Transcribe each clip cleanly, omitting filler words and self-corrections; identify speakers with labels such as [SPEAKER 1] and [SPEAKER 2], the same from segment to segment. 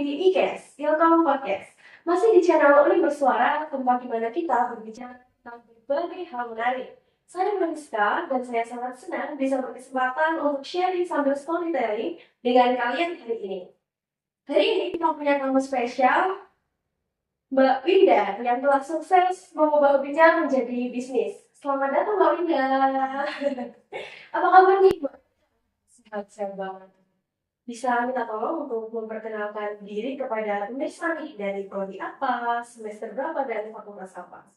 [SPEAKER 1] di IKES, Ilkom Podcast. Masih di channel Uli Bersuara, tempat di mana kita berbicara tentang berbagai hal menarik. Saya Mariska, dan saya sangat senang bisa berkesempatan untuk sharing sambil storytelling dengan kalian hari ini. Hari ini kita punya tamu spesial, Mbak Winda, yang telah sukses mengubah hobinya menjadi bisnis. Selamat datang Mbak Winda. Apa kabar nih Mbak? Sehat-sehat banget. Bisa minta tolong untuk memperkenalkan diri kepada pemirsa nih dari prodi apa, semester berapa, dan fakultas apa?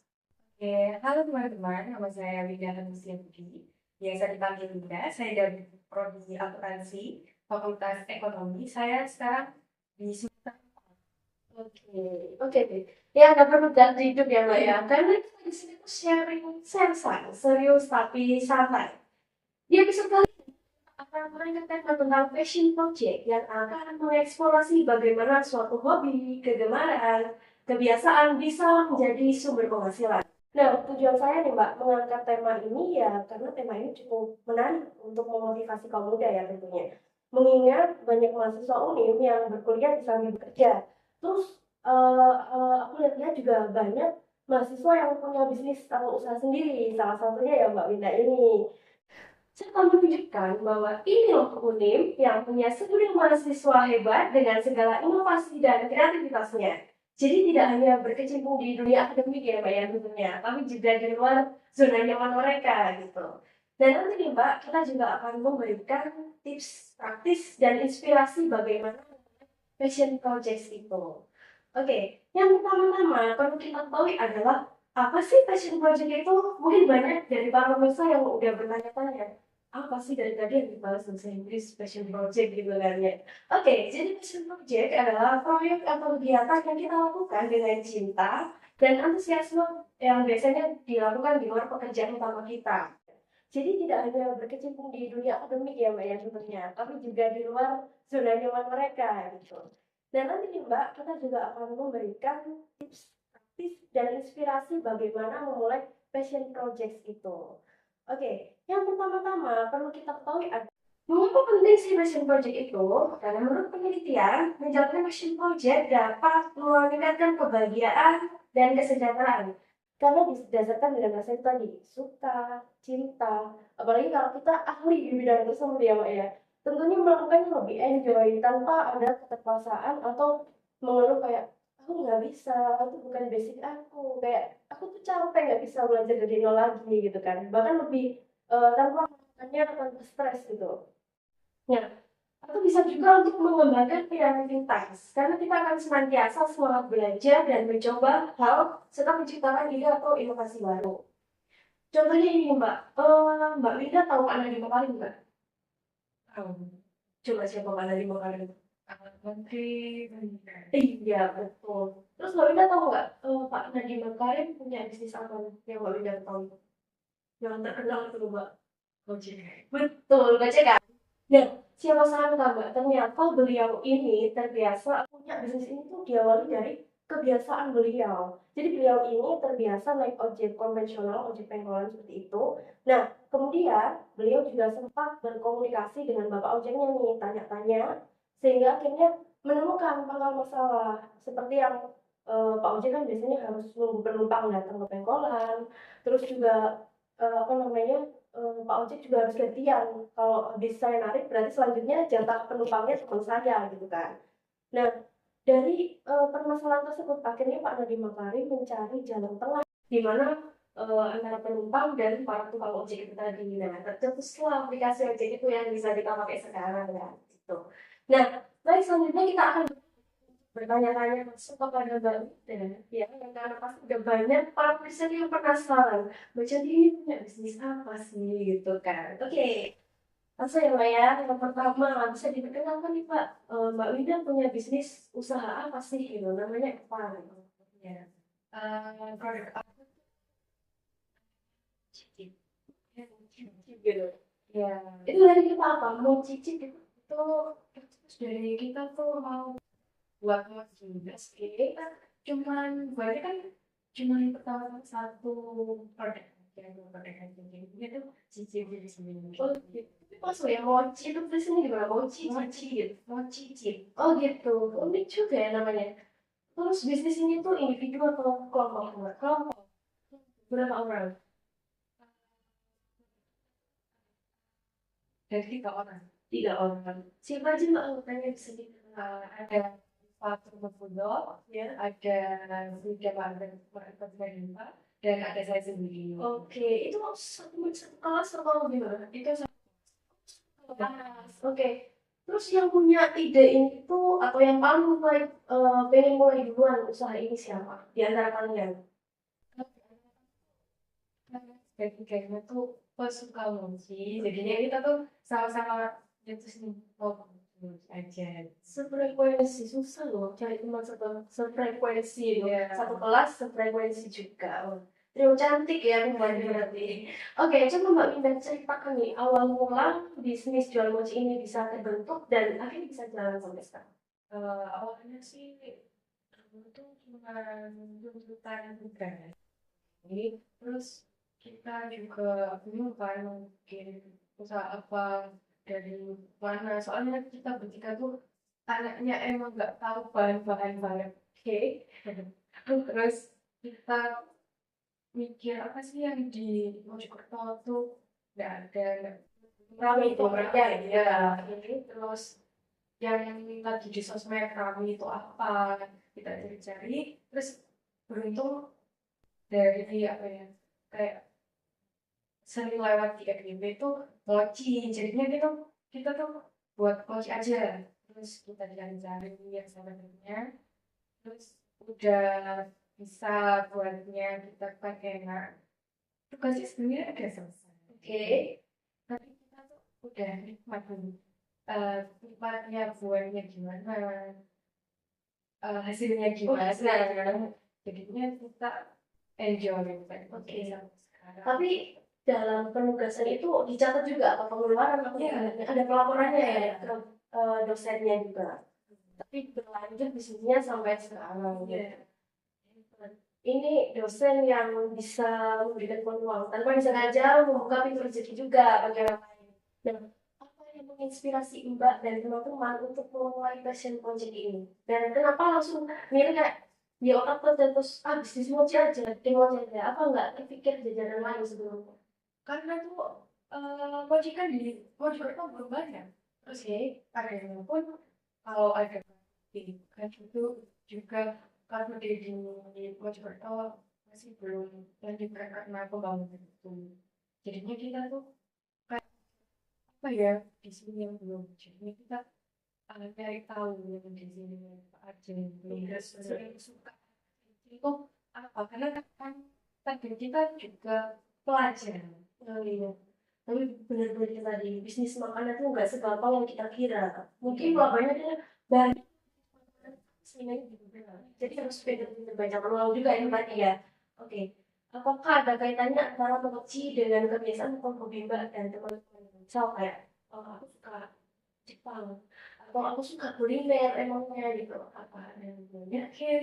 [SPEAKER 2] Oke, halo teman-teman, nama saya Winda Hanusya Budi. Biasa dipanggil Winda, saya dari Prodi Akuntansi, Fakultas Ekonomi. Saya sekarang di
[SPEAKER 1] Oke, oke deh. Ya, nggak perlu ganti hidup ya Mbak ya, karena kita di sini tuh sharing santai, serius tapi santai. Di episode kali ini akan mengangkat tema tentang passion project yang akan mengeksplorasi bagaimana suatu hobi, kegemaran, kebiasaan bisa menjadi sumber penghasilan. Nah, tujuan saya nih Mbak, mengangkat tema ini ya karena tema ini cukup menarik untuk memotivasi kaum muda ya tentunya. Mengingat banyak mahasiswa UNIM yang berkuliah di sambil bekerja. Terus aku lihat-lihat juga banyak mahasiswa yang punya bisnis atau usaha sendiri. Salah satunya ya Mbak Winda ini. Serta menunjukkan bahwa ini loh UNIM yang punya segudang mahasiswa hebat dengan segala inovasi dan kreativitasnya. Jadi tidak hanya berkecimpung di dunia akademik ya Mbak ya tentunya, tapi juga di luar zona nyaman mereka gitu. Dan nanti nih Mbak, kita juga akan memberikan tips praktis dan inspirasi bagaimana passion project itu. Oke, yang pertama-tama perlu kita ketahui adalah apa sih passion project itu? Mungkin banyak dari para pemirsa yang udah bertanya-tanya, apa sih dari tadi yang dibahas bahasa Inggris passion project gitu kan ya. Oke, jadi passion project adalah proyek atau kegiatan yang kita lakukan dengan cinta dan antusiasme yang biasanya dilakukan di luar pekerjaan utama kita. Jadi tidak hanya berkecimpung di dunia akademik ya Mbak ya tentunya, tapi juga di luar zona nyaman mereka gitu. Dan nanti nih Mbak, kita juga akan memberikan tips praktis dan inspirasi bagaimana memulai passion project itu. Oke, yang pertama-tama perlu kita ketahui adalah mengapa penting sih passion project itu? Karena menurut penelitian, menjalankan passion project dapat meningkatkan kebahagiaan dan kesejahteraan. Karena didasarkan dengan rasa itu tadi, suka, cinta, apalagi kalau kita ahli di bidang tersebut ya Mbak ya. Tentunya melakukannya lebih enjoy tanpa ada keterpaksaan atau mengeluh kayak aku nggak bisa, itu bukan basic aku, kayak aku tuh capek nggak bisa belajar dari nol lagi gitu kan. Bahkan lebih tanpa melakukannya tanpa stres gitu. Nah, atau bisa juga untuk mengembangkan kreativitas, karena kita akan senantiasa semangat belajar dan mencoba hal serta menciptakan ide atau inovasi baru. Contohnya ini Mbak, Mbak Winda tahu Anadi Makarim nggak? Coba siapa Anadi Makarim?
[SPEAKER 2] Menteri.
[SPEAKER 1] Iya, betul. Terus Mbak Winda tahu nggak, Pak Nadiem Makarim punya bisnis apa yang Mbak Winda tahu? Yang terkenal itu Mbak.
[SPEAKER 2] Gojek.
[SPEAKER 1] Betul, baca kan? Dan siapa sangka Mbak, ternyata beliau ini terbiasa punya bisnis ini tuh diawali dari kebiasaan beliau. Jadi beliau ini terbiasa naik ojek konvensional, ojek pengkolan seperti itu. Nah, kemudian beliau juga sempat berkomunikasi dengan bapak ojeknya nih, tanya-tanya, sehingga akhirnya menemukan pangkal masalah. Seperti yang Pak ojek kan biasanya harus nunggu penumpang datang ke pengkolan, terus juga apa namanya Pak ojek juga harus gantian. Kalau habis saya narik, berarti selanjutnya jatah penumpangnya teman saya gitu kan. Nah, dari permasalahan tersebut akhirnya Pak Nadiem Makarim mencari jalan tengah di mana antara penumpang dan para tukang ojek itu tadi. Nah, tercetuslah aplikasi ojek itu yang bisa kita pakai sekarang ya. Gitu. Nah, baik selanjutnya kita akan bertanya-tanya langsung kepada Mbak Ida, ya, yang karena pasti udah banyak para pemirsa yang penasaran, Mbak Jadi ini punya bisnis apa sih gitu kan. Oke, langsung ya Mbak ya, yang pertama bisa diperkenalkan nih Pak, Mbak Wida punya bisnis usaha apa sih gitu, namanya apa gitu.
[SPEAKER 2] Ya. Produk apa? Cicip.
[SPEAKER 1] Cicip gitu.
[SPEAKER 2] Ya,
[SPEAKER 1] Itu dari kita apa? Mau cicip gitu.
[SPEAKER 2] terus dari kita tuh mau buat mas sih. Cuman buatnya kan cuman pertama satu produk aja, dua produk aja. Jadi itu cicip di sini.
[SPEAKER 1] Oh gitu. Masuk ya, mochi itu tulisannya gimana? Mochi, cici gitu.
[SPEAKER 2] Mochi chip.
[SPEAKER 1] Oh gitu, unik juga ya namanya. Terus bisnis ini tuh individu atau kelompok Mbak?
[SPEAKER 2] Kelompok
[SPEAKER 1] Berapa orang?
[SPEAKER 2] dari 3 orang.
[SPEAKER 1] 3 orang. Siapa aja Mbak anggotanya bisa dikenal?
[SPEAKER 2] Ada Fatur Mafudo,
[SPEAKER 1] Ya.
[SPEAKER 2] ada Frida Margarita, dan ada saya sendiri.
[SPEAKER 1] Oke, itu satu kelas atau gimana?
[SPEAKER 2] Itu
[SPEAKER 1] Kelas. Oke. Terus yang punya ide ini tuh atau yang paling mulai pengen mulai duluan usaha ini siapa? Di antara kalian?
[SPEAKER 2] kayaknya tuh pesuka mochi. Jadinya kita tuh sama-sama itu sih mau aja.
[SPEAKER 1] Sefrekuensi susah loh cari teman sefrekuensi loh.
[SPEAKER 2] Iya.
[SPEAKER 1] Satu kelas sefrekuensi juga. Oh, trio cantik ya pembantu berarti. Oke, coba Mbak Minda ceritakan nih awal mula bisnis jual mochi ini bisa terbentuk dan akhirnya bisa jalan sampai sekarang.
[SPEAKER 2] Awalnya sih dulu tuh cuma tuntutan tugas. Jadi terus kita juga bingung kan mungkin usaha apa dari mana. Soalnya kita bertiga tuh anaknya emang nggak tahu bahan-bahan banget. Oke. Terus kita mikir apa sih yang di Mojokerto tuh nggak ada.
[SPEAKER 1] Rame itu mereka
[SPEAKER 2] Ya, ini terus yang lagi di sosmed rame itu apa, kita cari-cari, terus beruntung dari apa ya, kayak sering lewat di FYP itu mochi. Jadinya kita tuh buat mochi aja, terus kita cari-cari yang sebenarnya, terus udah bisa buatnya kita kan enak, tugasnya sebenarnya udah selesai.
[SPEAKER 1] Oke.
[SPEAKER 2] Tapi kita tuh udah nikmat dulu. Nikmatnya buahnya gimana, hasilnya gimana.
[SPEAKER 1] hasilnya.
[SPEAKER 2] Jadinya kita enjoy kan.
[SPEAKER 1] Oke.
[SPEAKER 2] Sampai sekarang.
[SPEAKER 1] Tapi dalam penugasan itu dicatat juga apa pengeluaran atau
[SPEAKER 2] Iya.
[SPEAKER 1] ada pelaporannya ya ke dosennya juga. Tapi berlanjut bisnisnya sampai sekarang.
[SPEAKER 2] Iya.
[SPEAKER 1] Ini dosen yang bisa memberikan peluang tanpa disengaja membuka pintu rezeki juga bagi orang lain. Nah, apa yang menginspirasi Mbak dan teman-teman untuk memulai passion project ini? Dan kenapa langsung milih kayak di otak terus bisnis mochi aja, di mochi aja. Apa nggak terpikir jajanan lain sebelumnya?
[SPEAKER 2] Karena tuh mochi kan di Mojokerto belum banyak. Terus harganya pun kalau ada kan itu juga karena di Mojokerto masih belum lanjut karena pembangunan itu. Jadinya kita tuh kayak apa ya di sini yang belum. Jadinya kita cari tahu yang di sini apa aja yang belum. Terus sering suka itu apa? Karena kan target kita juga pelajar.
[SPEAKER 1] Oh, iya. Tapi benar-benar kita tadi bisnis makanan itu nggak segampang yang kita kira. Mungkin labanya dia banyak sebenarnya juga. Jadi harus benar-benar banyak peluang juga ini tadi ya. Oke. Apakah ada kaitannya antara mochi dengan kebiasaan atau hobi Mbak dan teman-teman? Misal kayak, oh, aku suka Jepang atau aku suka kuliner emangnya gitu. Apa ada yang
[SPEAKER 2] Mungkin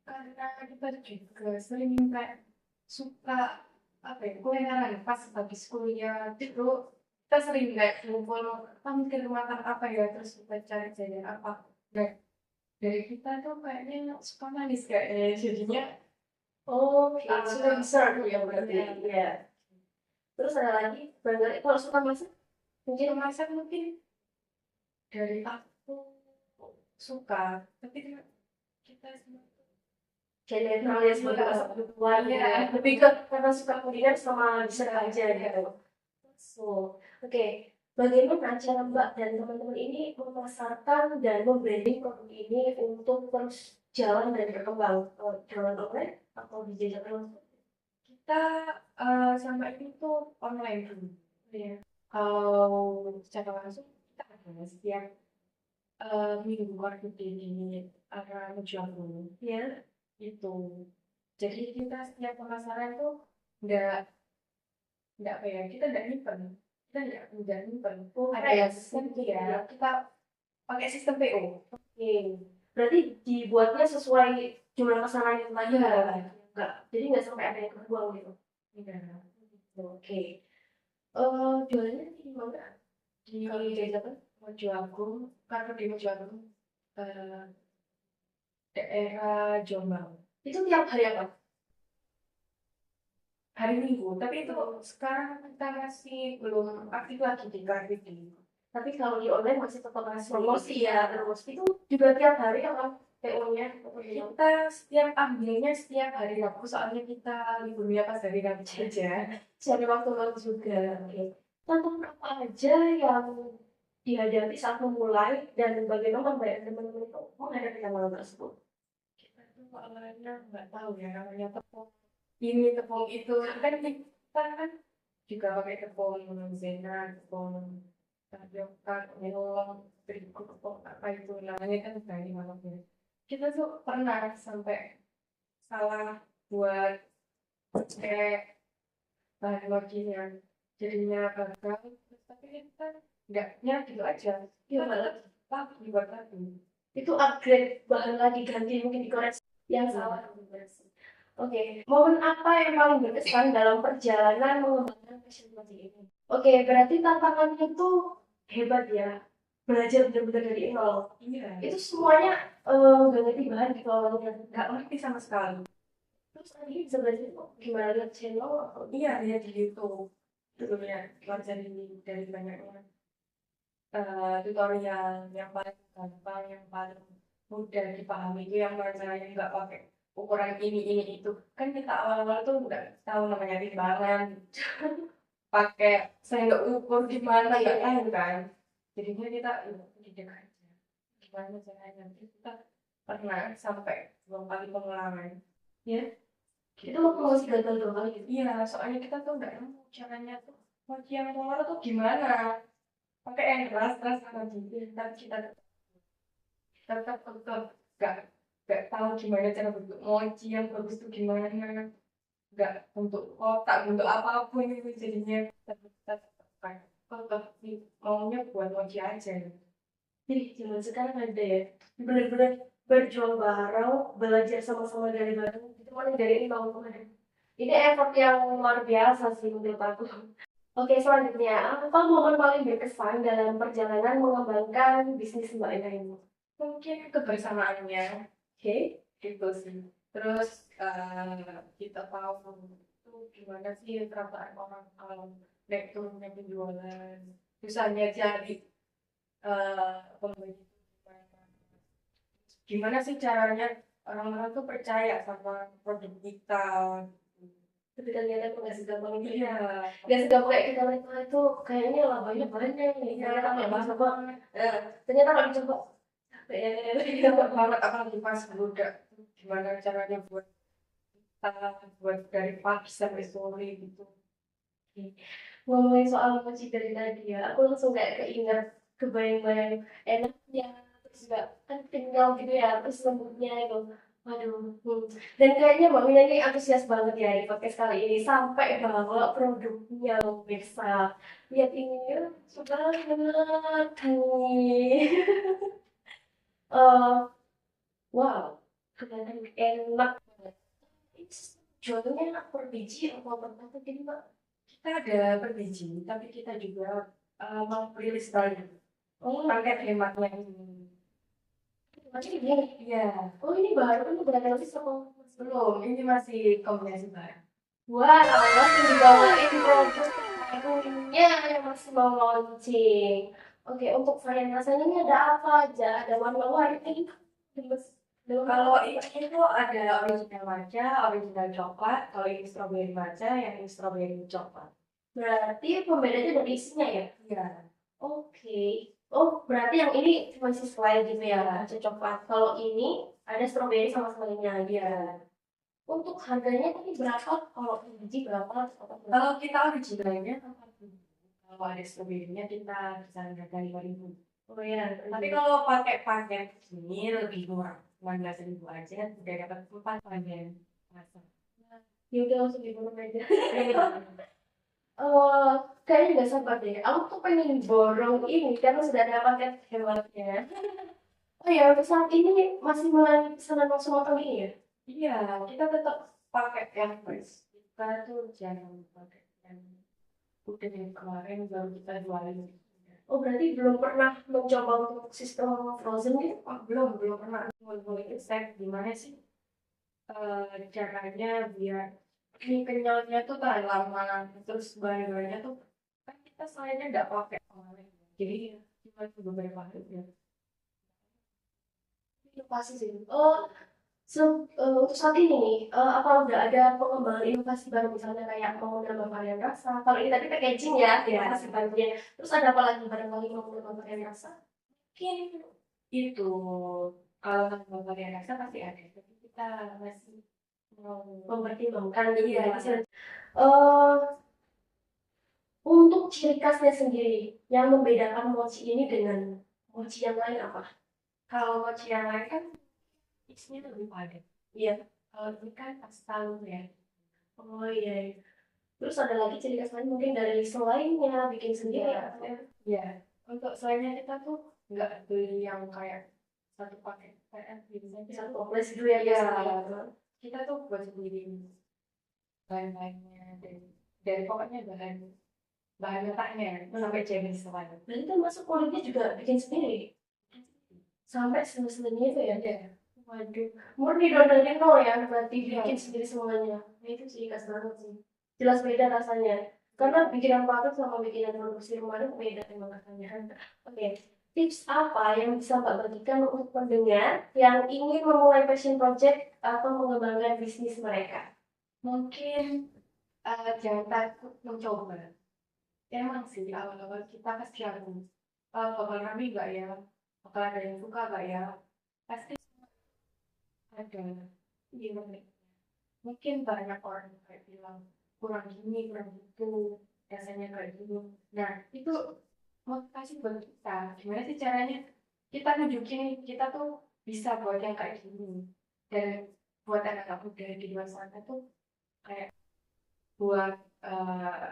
[SPEAKER 2] karena kita juga sering kayak suka apa ya kulineran pas habis kuliah itu kita sering kayak ngumpul mungkin makan apa ya terus kita cari jajan apa. Nah, dari kita tuh kayaknya suka manis kayaknya jadinya
[SPEAKER 1] Oke, sudah besar ya berarti. Iya. Terus ada lagi, barangkali kalau suka masak, mungkin
[SPEAKER 2] masak mungkin dari aku suka tapi kita semua
[SPEAKER 1] jadi netral ya sebagai masak kebutuhan ya. Lebih ke karena suka kuliner sama bisa aja gitu. So, oke. Bagaimana cara Mbak dan teman-teman ini memasarkan dan membranding produk ini untuk terus jalan dan berkembang? Jualan online atau dijajakan langsung?
[SPEAKER 2] kita sama ini tuh online dulu ya. Kalau secara langsung kita ada setiap minggu waktu di area menjual dulu
[SPEAKER 1] Ya.
[SPEAKER 2] itu. Jadi kita setiap pemasaran tuh nggak apa ya kita nggak nyimpen ada
[SPEAKER 1] ya,
[SPEAKER 2] sistem ya kita pakai sistem PO.
[SPEAKER 1] Oke. Berarti dibuatnya sesuai jumlah pesanan yang tadi
[SPEAKER 2] Iya.
[SPEAKER 1] Enggak. Jadi nggak sampai ada yang kebuang gitu.
[SPEAKER 2] Iya.
[SPEAKER 1] Oke. Jualannya di mana?
[SPEAKER 2] di
[SPEAKER 1] Kalau di apa?
[SPEAKER 2] Mojoagung, karena di Mojoagung eh, daerah Jombang.
[SPEAKER 1] Itu tiap hari apa?
[SPEAKER 2] Hari Minggu, tapi itu sekarang kita masih belum aktif lagi di Car Free Day.
[SPEAKER 1] Tapi kalau di online masih tetap ngasih
[SPEAKER 2] Promosi
[SPEAKER 1] ya, terus itu juga tiap hari apa PO-nya atau gimana?
[SPEAKER 2] Kita setiap ambilnya setiap hari Rabu, soalnya kita liburnya pas hari Rabu aja.
[SPEAKER 1] Cari waktu luang juga. Oke. Tantangan apa aja yang dihadapi saat memulai dan bagaimana membayar teman-teman itu menghadapi tantangan tersebut?
[SPEAKER 2] Kita tuh awalnya nggak tahu ya namanya tepung ini tepung itu kan kita kan juga pakai tepung maizena, tepung tapioka, melon, terigu, tepung apa itu namanya kan dari mana ya. Kita tuh pernah sampai salah buat pakai bahan bakunya jadinya gagal terus tapi kita nggak nyerah gitu aja kita
[SPEAKER 1] Gimana?
[SPEAKER 2] tetap lagi buat lagi
[SPEAKER 1] Itu upgrade bahan lagi ganti mungkin dikoreksi yang salah. Oke, momen apa yang paling berkesan dalam perjalanan mengembangkan passion project ini? Oke, berarti tantangannya tuh hebat ya. Belajar benar-benar dari nol.
[SPEAKER 2] iya
[SPEAKER 1] Itu semuanya nggak ngerti bahan gitu awalnya.
[SPEAKER 2] nggak ngerti sama sekali
[SPEAKER 1] Terus tadi bisa belajar kok gimana lihat channel atau
[SPEAKER 2] iya lihat di YouTube dulu ya belajar dari banyaknya tutorial yang paling gampang yang paling mudah dipahami itu yang mana yang nggak pakai ukuran ini itu kan kita awal-awal tuh nggak tahu namanya timbangan pakai sendok ukur gimana nggak tahu kan jadinya kita ide aja gimana caranya kita pernah sampai 2 kali pengulangan
[SPEAKER 1] ya? Itu waktu masih gagal 2 kali gitu.
[SPEAKER 2] iya soalnya kita tuh nggak tahu caranya tuh mochi yang keluar tuh gimana pakai yang keras sama gitu tapi kita tetap nggak nggak tahu gimana cara bentuk mochi yang bagus tuh gimana nggak untuk kotak untuk apapun itu jadinya tetap kayak tetap maunya buat mochi aja.
[SPEAKER 1] Jadi zaman sekarang ada ya, benar-benar berjuang bareng, belajar sama-sama dari bareng. Itu mulai dari nol kemarin. Ini effort yang luar biasa sih menurut aku. Oke, selanjutnya, apa momen paling berkesan dalam perjalanan mengembangkan bisnis Mbak Ina ini?
[SPEAKER 2] Mungkin kebersamaannya
[SPEAKER 1] Oke,
[SPEAKER 2] gitu sih terus kita tahu itu gimana sih perasaan orang kalau naik turunnya penjualan susahnya cari pembeli itu gimana sih caranya orang-orang tuh percaya sama produk kita
[SPEAKER 1] tapi ternyata itu nggak segampang itu.
[SPEAKER 2] iya
[SPEAKER 1] Nggak segampang kayak kita lihat, "Wah, itu kayaknya labanya banyak nih. Ternyata nggak dicoba. Ternyata nggak dicoba.
[SPEAKER 2] kita banget apalagi pas udah gimana caranya buat kita buat dari pagi sampai sore gitu
[SPEAKER 1] Ngomongin soal mochi dari tadi ya, aku langsung kayak keinget kebayang-bayang enaknya, terus juga kan kenyal gitu ya, terus lembutnya itu. Waduh. Dan kayaknya Mbak Mina ini antusias banget ya di podcast kali ini sampai bawa produknya loh pemirsa. Lihat ini ya, suka banget nih. Eh, wow, kelihatan enak banget. Ini jualnya per biji atau per paket ini Mbak?
[SPEAKER 2] kita ada per biji tapi kita juga mau rilis lagi
[SPEAKER 1] Oh,
[SPEAKER 2] paket hematnya ini
[SPEAKER 1] macam ini.
[SPEAKER 2] iya
[SPEAKER 1] Oh, ini baru ini berada di sama
[SPEAKER 2] belum ini masih kombinasi barang
[SPEAKER 1] wah, masih dibawain produk barunya yang masih mau launching. Oke, untuk varian rasanya ini ada apa aja? Ada warna-warni. Terus,
[SPEAKER 2] kalau ini itu ada original matcha original coklat kalau ini strawberry matcha yang ini strawberry coklat
[SPEAKER 1] berarti pembedanya dari isinya ya?
[SPEAKER 2] iya
[SPEAKER 1] Oke. Oh, berarti yang ini masih sesuai gitu ya, coklat. Kalau ini ada stroberi sama semuanya.
[SPEAKER 2] iya
[SPEAKER 1] Untuk harganya tadi berapa? Kalau biji berapa?
[SPEAKER 2] kalau kita originalnya kalau ada strawberry-nya kita bisa harga 5.000
[SPEAKER 1] Oh ya,
[SPEAKER 2] tapi kalau pakai paket ini lebih murah 19.000 aja udah dapat 4 varian rasa
[SPEAKER 1] ya udah langsung dibunuh aja. Kayaknya nggak sabar deh. Aku tuh pengen borong ini karena sudah ada paket hematnya. Oh ya, untuk saat ini masih melayani pesanan langsung atau ini ya?
[SPEAKER 2] iya kita tetap pakai yang fresh kita tuh jangan pakai yang udah dari kemarin baru kita jualin
[SPEAKER 1] Oh, berarti belum pernah mencoba untuk sistem frozen gitu?
[SPEAKER 2] Oh, belum pernah. Mau riset gimana sih caranya biar mie kenyalnya tuh tahan lama, terus bahan-bahannya tuh kan kita selainnya nggak pakai oven, jadi cuma beberapa hari ya.
[SPEAKER 1] Inovasi sih. Untuk saat ini nih, apa udah ada pengembangan inovasi baru misalnya kayak mau nambah varian rasa? Kalau ini tadi packaging ya, inovasi barunya. Terus ada apa lagi barangkali mau nambah varian rasa?
[SPEAKER 2] Mungkin itu kalau nambah varian rasa pasti ada, tapi kita masih mau
[SPEAKER 1] Mempertimbangkan gitu
[SPEAKER 2] iya
[SPEAKER 1] ya. Untuk ciri khasnya sendiri, yang membedakan mochi ini dengan mochi yang lain apa?
[SPEAKER 2] kalau mochi yang lain kan isinya lebih padat.
[SPEAKER 1] Iya.
[SPEAKER 2] Kalau ini kan asal ya.
[SPEAKER 1] Oh iya. Terus ada lagi ciri khas lain mungkin dari selainnya bikin sendiri
[SPEAKER 2] Iya,
[SPEAKER 1] atau
[SPEAKER 2] ya. Untuk selainnya kita tuh nggak beli yang kayak satu paket PS gitu
[SPEAKER 1] bisa
[SPEAKER 2] saja.
[SPEAKER 1] toples gitu ya
[SPEAKER 2] Iya,
[SPEAKER 1] biasanya.
[SPEAKER 2] kita tuh buat sendiri bahan-bahannya dari pokoknya bahan bahan letaknya sampai jenis semuanya.
[SPEAKER 1] Berarti kan masuk kulitnya juga bikin sendiri. Sampai seni-seninya itu ya.
[SPEAKER 2] Ada.
[SPEAKER 1] Waduh, murni dari nol ya, berarti
[SPEAKER 2] Iya.
[SPEAKER 1] bikin sendiri semuanya. Nah, itu ciri khas banget sih. Jelas beda rasanya. Karena bikinan pabrik sama bikinan produksi rumahan beda emang rasanya. Oke, tips apa yang bisa Mbak bagikan untuk pendengar yang ingin memulai passion project atau mengembangkan bisnis mereka?
[SPEAKER 2] Mungkin jangan takut mencoba. Emang sih awal-awal kita pasti ragu. Bakal rame nggak ya? Bakal ada yang suka nggak ya? Pasti ada. Gimana? Mungkin banyak orang yang kayak bilang kurang gini, kurang gitu, rasanya kayak gini. Nah, itu motivasi buat kita. Gimana sih caranya kita nunjukin kita tuh bisa buat yang kayak gini. Dan buat anak-anak muda di luar sana tuh kayak buat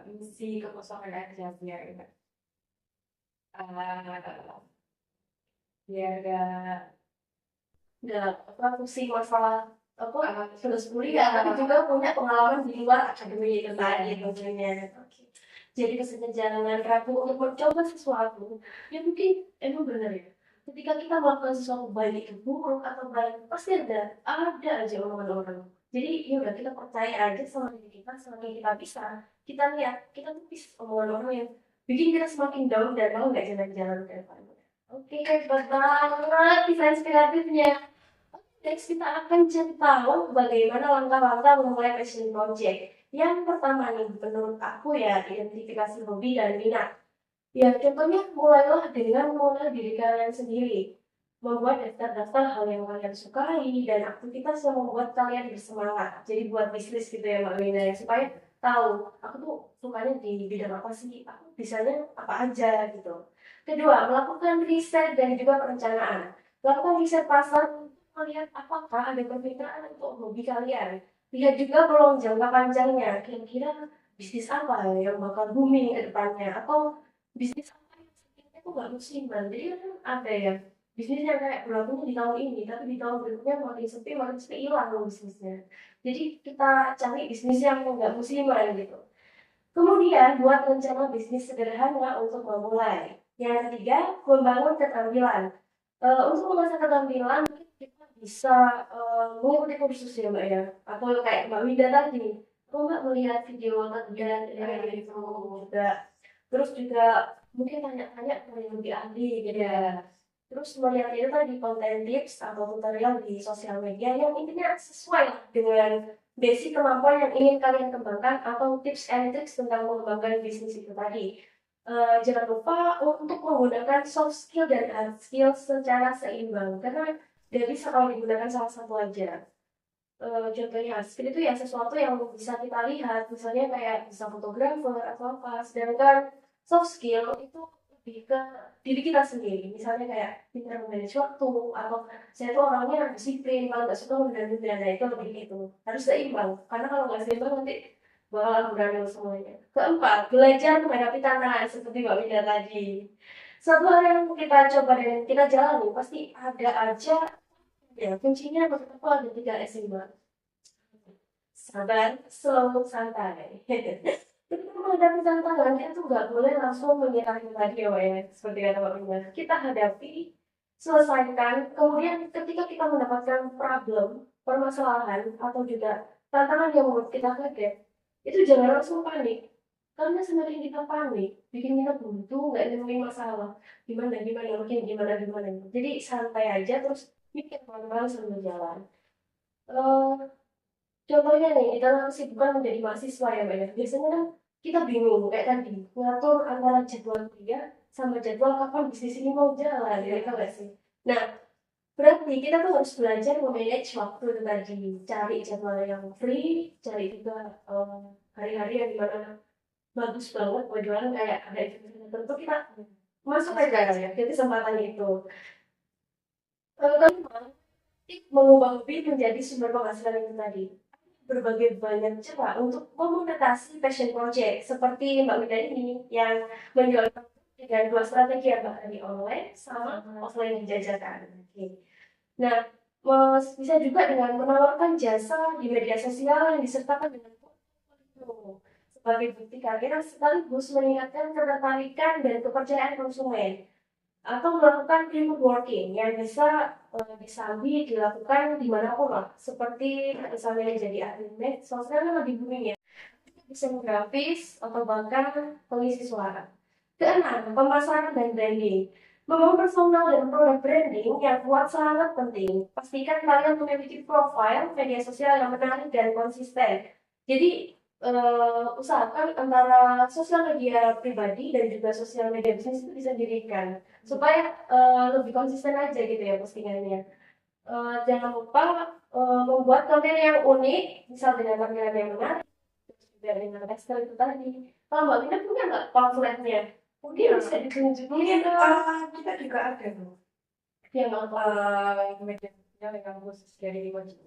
[SPEAKER 2] misi kekosongan aja biar uh, biar
[SPEAKER 1] Nggak apa pusing masalah apa terus kuliah,
[SPEAKER 2] iya,
[SPEAKER 1] tapi juga punya pengalaman di luar akademi itu tadi tentunya. Oke. Jadi kesenjangan jangan ragu untuk mencoba sesuatu. Ya mungkin emang benar ya. Ketika kita melakukan sesuatu baik itu buruk atau baik, pasti ada aja omongan orang. Jadi ya udah kita percaya aja sama diri kita, selama kita bisa. Kita lihat, kita tepis omongan orang yang bikin kita semakin down dan mau nggak jalan-jalan ke depan. Oke, hebat banget kisah inspiratifnya. Next, kita akan cari tahu bagaimana langkah-langkah memulai passion project. Yang pertama nih, menurut aku ya, identifikasi hobi dan minat. Ya, contohnya mulailah dengan mengenal diri kalian sendiri. Membuat daftar-daftar hal yang kalian sukai dan aktivitas yang membuat kalian bersemangat. Jadi buat bisnis gitu ya Mbak Wina ya, supaya tahu aku tuh sukanya di bidang apa sih, aku bisanya apa aja gitu. Kedua, melakukan riset dan juga perencanaan. Lakukan riset pasar untuk melihat apakah ada permintaan untuk hobi kalian. Lihat juga peluang jangka panjangnya, kira-kira bisnis apa yang bakal booming ke depannya, atau bisnis apa yang sebenarnya tuh nggak musiman. Jadi kan ada ya bisnis yang kayak berlakunya di tahun ini tapi di tahun berikutnya makin sepi hilang loh bisnisnya. Jadi kita cari bisnis yang nggak musiman gitu. Kemudian buat rencana bisnis sederhana untuk memulai. Yang ketiga, membangun keterampilan. Untuk mengasah keterampilan mungkin kita bisa mengikuti kursus ya Mbak ya, atau kayak Mbak Winda tadi, atau Mbak melihat video kajian dari itu juga. Terus juga mungkin tanya-tanya ke yang lebih ahli gitu ya. Terus melihat itu tadi konten tips atau tutorial di sosial media yang intinya sesuai dengan basic kemampuan yang ingin kalian kembangkan atau tips and tricks tentang mengembangkan bisnis itu tadi. Jangan lupa untuk menggunakan soft skill dan hard skill secara seimbang karena tidak bisa kalau digunakan salah satu aja. Contohnya hard skill itu ya sesuatu yang bisa kita lihat, misalnya kayak bisa fotografer atau apa. Sedangkan soft skill itu lebih ke diri kita sendiri. Misalnya kayak pintar memanage waktu atau saya tuh orangnya disiplin, kalau nggak suka menunda-nunda. Nah itu lebih gitu. Harus seimbang. Karena kalau nggak seimbang nanti bakalan berani semuanya. Keempat, belajar menghadapi tantangan seperti Mbak Winda tadi. Suatu hal yang kita coba dan kita jalani pasti ada aja ya kuncinya menurut aku ada 3 S ini Mbak. Sabar, slow, santai. Ketika menghadapi tantangan, kita tuh nggak boleh langsung menyerah tadi ya, Mbak, ya. Seperti kata Mbak Rina. Kita hadapi, selesaikan, kemudian ketika kita mendapatkan problem, permasalahan, atau juga tantangan yang membuat kita kaget, itu jangan langsung panik. Karena semakin kita panik, bikin kita buntu, nggak nemuin masalah. Gimana, mungkin gimana. Jadi santai aja, terus mikir pelan-pelan sambil jalan. Eh, Contohnya nih, di dalam kesibukan menjadi mahasiswa ya Mbak ya, biasanya kan kita bingung kayak tadi, ngatur antara jadwal kuliah sama jadwal kapan bisnis ini mau jalan, ya itu nggak sih? Nah, berarti kita tuh harus belajar memanage waktu itu tadi, cari jadwal yang free, cari juga hari-hari yang dimana bagus banget buat jualan kayak ada event tertentu kita masuk aja ya, jadi kesempatan itu. Kedua, mengubah hobi menjadi sumber penghasilan itu tadi berbagai banyak cara untuk memonetasi passion project seperti Mbak Wida ini yang menjual dengan dua strategi ya Mbak, dari online sama offline yang dijajakan. Oke. Nah, bisa juga dengan menawarkan jasa di media sosial yang disertakan dengan foto sebagai bukti kehadiran sekaligus meningkatkan ketertarikan dan kepercayaan konsumen atau melakukan remote working yang bisa disambi dilakukan dimanapun lah, seperti misalnya jadi ahli medsos kan lebih booming ya, desain grafis atau bahkan pengisi suara. Keenam, pemasaran dan branding. Membangun personal dan produk branding yang kuat sangat penting. Pastikan kalian memiliki profil media sosial yang menarik dan konsisten. Jadi, usahakan antara sosial media pribadi dan juga sosial media bisnis itu bisa didirikan supaya lebih konsisten aja gitu ya postingannya. Jangan lupa membuat konten yang unik, misal dengan tampilan yang menarik, terus juga dengan tekstil itu tadi. Kalau Mbak Lina punya nggak pamfletnya? Mungkin bisa ditunjukin dong.
[SPEAKER 2] Kita juga ada loh.
[SPEAKER 1] Yang apa?
[SPEAKER 2] Media sosial yang khusus dari wajib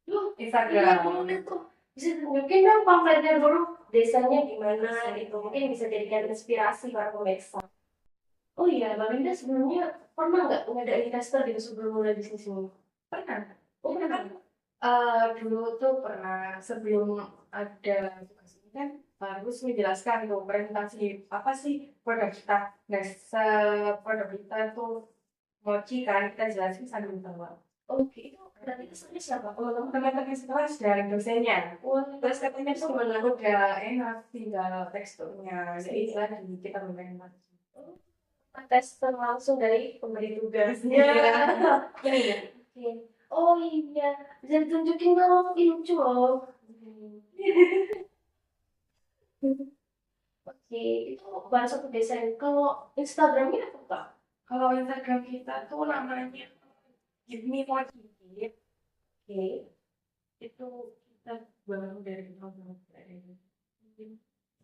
[SPEAKER 1] Loh, iya
[SPEAKER 2] Instagram.
[SPEAKER 1] boleh tuh. Bisa tunjukin dong pamfletnya dulu, desanya gimana gitu. Mungkin bisa jadikan inspirasi para pemirsa. Oh iya, Mbak Linda sebelumnya pernah nggak ngadain investor gitu sebelum mulai bisnis ini?
[SPEAKER 2] Pernah.
[SPEAKER 1] Oh,
[SPEAKER 2] Kita kan
[SPEAKER 1] pernah.
[SPEAKER 2] dulu tuh pernah sebelum ada tugas ini kan harus menjelaskan tuh presentasi apa sih produk kita. Nah, produk kita tuh mochi kan kita jelasin sambil tawa.
[SPEAKER 1] Oke, itu berarti kesannya siapa? Teman-teman.
[SPEAKER 2] Teman-teman sekelas dari dosennya.
[SPEAKER 1] Wah,
[SPEAKER 2] Terus katanya tuh
[SPEAKER 1] gimana?
[SPEAKER 2] udah enak tinggal teksturnya. Jadi lagi kita lumayan maju.
[SPEAKER 1] Tester langsung dari pemberi tugas.
[SPEAKER 2] Iya.
[SPEAKER 1] Ini ya. Oke. Oh iya, bisa ditunjukin dong, ini lucu loh. Oke, itu baru satu desain. Kalau Instagramnya apa Kak?
[SPEAKER 2] Kalau Instagram kita tuh namanya Give Me More Kid.
[SPEAKER 1] Oke.
[SPEAKER 2] Itu kita baru dari tahun ini.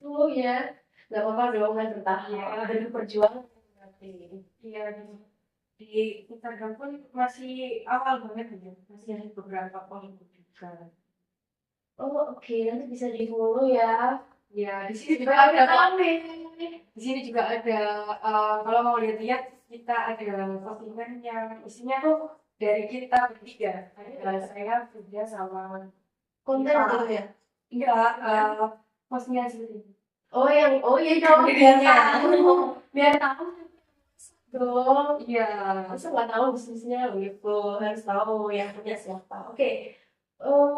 [SPEAKER 1] Oh ya, nggak apa-apa dong kan bertahan.
[SPEAKER 2] Iya.
[SPEAKER 1] Dan perjuangan berarti.
[SPEAKER 2] Iya, di Instagram pun masih awal banget ya. Masih ada beberapa follow juga.
[SPEAKER 1] Oh oke, nanti bisa di follow ya.
[SPEAKER 2] Ya, di sini juga ada kok. Di sini juga ada kalau mau lihat-lihat kita ada postingan yang isinya tuh dari kita bertiga. Ada saya, Frida sama
[SPEAKER 1] Konten
[SPEAKER 2] Iva.
[SPEAKER 1] gitu ya?
[SPEAKER 2] Enggak, postingan seperti ini.
[SPEAKER 1] Oh iya dong, biar tahu. Biar tahu dong.
[SPEAKER 2] Iya.
[SPEAKER 1] Masa nggak tahu bisnisnya gitu, harus tahu yang punya siapa. Oke, eh,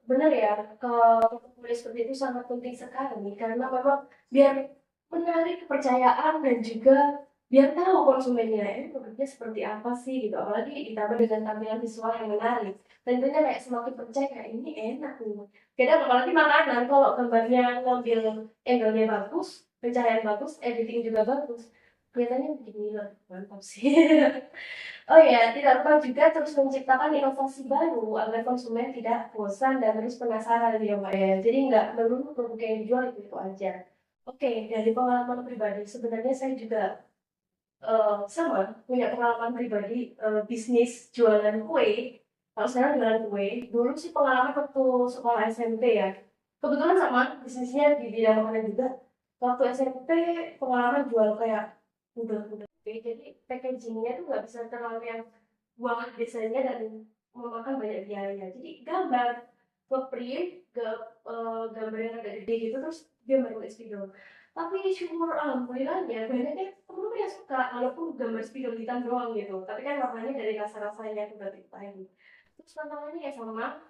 [SPEAKER 1] benar ya, kalau tulis seperti itu sangat penting sekali karena memang biar menarik kepercayaan dan juga biar tahu konsumennya ini produknya seperti apa sih gitu. Apalagi ditambah dengan tampilan visual yang menarik. Tentunya kayak semakin percaya ini enak nih. Kadang apalagi makanan kalau gambarnya ngambil angle-nya bagus, pencahayaan bagus, editing juga bagus. Kelihatannya begini loh, mantap sih. Oh ya, tidak lupa juga terus menciptakan inovasi baru agar konsumen tidak bosan dan terus penasaran ya Mbak ya. Jadi nggak melulu produk yang dijual itu aja. Oke, dari pengalaman pribadi, sebenarnya saya juga sama punya pengalaman pribadi bisnis jualan kue. Kalau sekarang jualan kue, dulu sih pengalaman waktu sekolah SMP ya. Kebetulan sama bisnisnya di bidang makanan juga. Waktu SMP pengalaman jual kayak udah jadi packagingnya tuh nggak bisa terlalu yang buang desainnya dan memakan banyak biaya. Jadi gambar nge-print gambar yang agak gede gitu terus dia baru spidol. Tapi syukur alhamdulillahnya banyaknya temen yang suka walaupun gambar spidol hitam doang gitu. Tapi kan warnanya dari rasa-rasanya aku berarti tadi. Terus tantangannya ya sama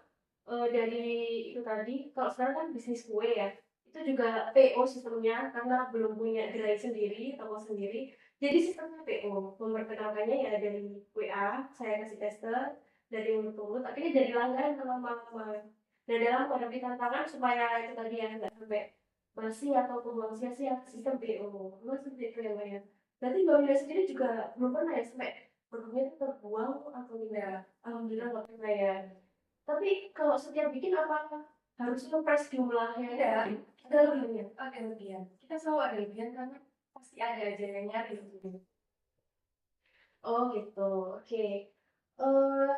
[SPEAKER 1] dari itu tadi kalau sekarang kan bisnis kue ya itu juga PO sistemnya karena belum punya gerai sendiri toko sendiri jadi sistemnya PO memperkenalkannya ya dari WA saya kasih tester dari mulut-mulut akhirnya jadi langganan lama-lama dan dalam menghadapi tantangan supaya itu tadi ya nggak sampai basi atau buang sia-sia sistem PO memang seperti itu ya Mbak ya berarti Mbak Wida sendiri juga belum pernah ya sampai produknya itu terbuang atau tidak alhamdulillah nggak pernah ya tapi kalau setiap bikin apa harus ngepres jumlahnya?
[SPEAKER 2] Tidak,
[SPEAKER 1] Ada lebihnya.
[SPEAKER 2] ada lebihan. Kita selalu ada lebihan karena pasti ada aja yang nyari gitu.
[SPEAKER 1] Oh gitu, oke. Eh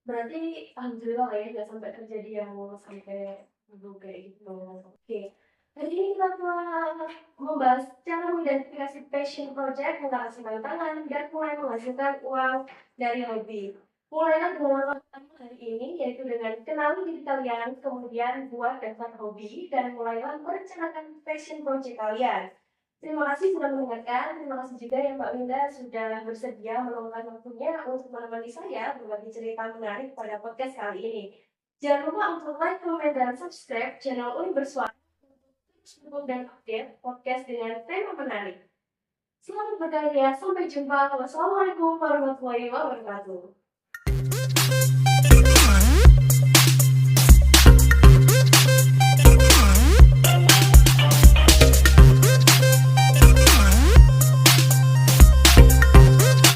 [SPEAKER 1] berarti alhamdulillah ya nggak sampai terjadi yang sampai dulu kayak gitu. Oke. Hari ini kita telah membahas cara mengidentifikasi passion project yang kasih tantangan dan mulai menghasilkan uang dari hobi. Mulailah dengan langkah pertama hari ini, yaitu dengan kenali diri kalian, kemudian buat daftar hobi, dan mulailah merencanakan passion project kalian. Terima kasih sudah mendengarkan. Terima kasih juga ya Mbak Winda sudah bersedia meluangkan waktunya untuk menemani saya berbagi cerita menarik pada podcast kali ini. Jangan lupa untuk like, comment, dan subscribe channel Uni Bersuara untuk terus mendukung dan update podcast dengan tema menarik. Selamat berkarya, sampai jumpa. Wassalamualaikum warahmatullahi wabarakatuh.